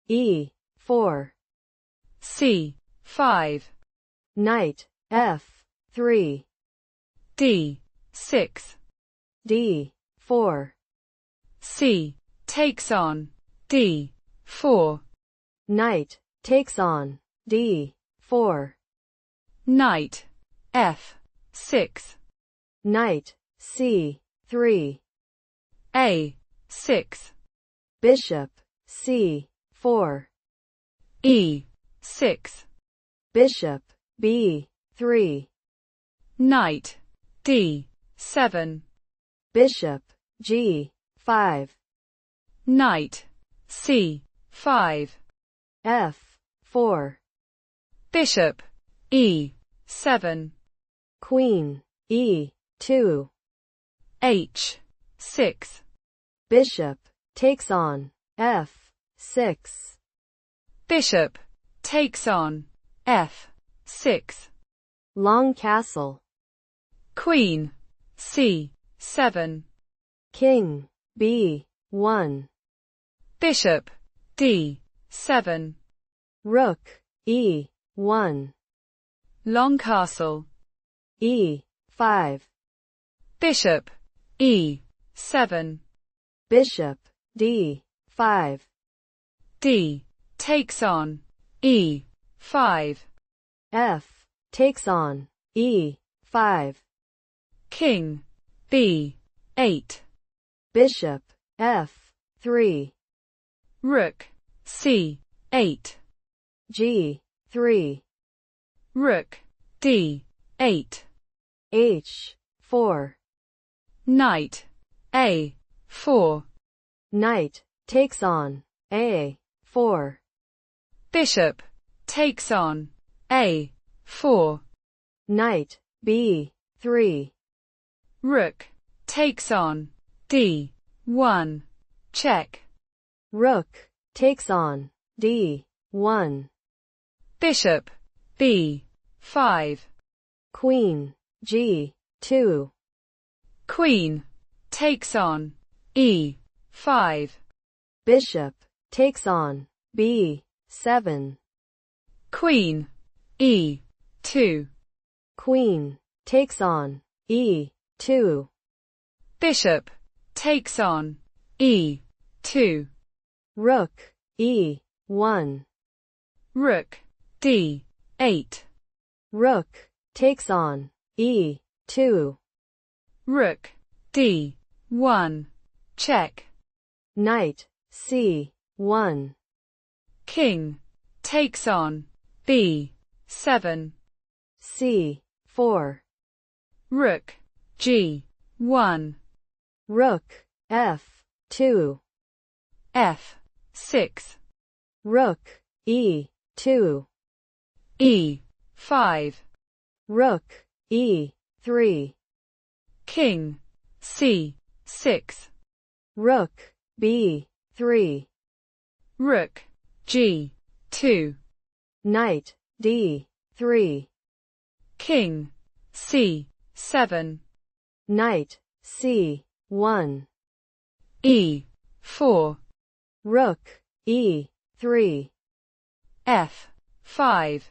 E4. C5. Knight F3. D6. D4. C takes on D4. Knight takes on D4. Knight F6. Knight C3. A6. Bishop C4. E6. Bishop B3. Knight D7. Bishop G5. Knight C5. F4. Bishop E7. Queen E2. H6. Bishop takes on F6. Bishop takes on F6. Long castle. Queen C7. King B1. Bishop D7. Rook E1. Long castle. E5. Bishop E7. Bishop D5. D takes on E5. F takes on E5. King B8. Bishop F3. Rook C8. G3. Rook D8. H4. Knight A4. Knight takes on A4. Bishop takes on A4. Knight B3. Rook takes on D1. Check. Rook takes on D1. Bishop B5. Queen G2. Queen takes on E5. Bishop takes on B7. Queen E2. Queen takes on E2. Bishop takes on E2. Rook E1. Rook D8. Rook takes on E2. Rook D1. Check. Knight C1. King takes on B7. C4. Rook G1. Rook F2. F6. Rook E2. E5. Rook E3. King C6. Rook B3. Rook G2. Knight D3. King C7. Knight C1. E4. Rook E3. F5.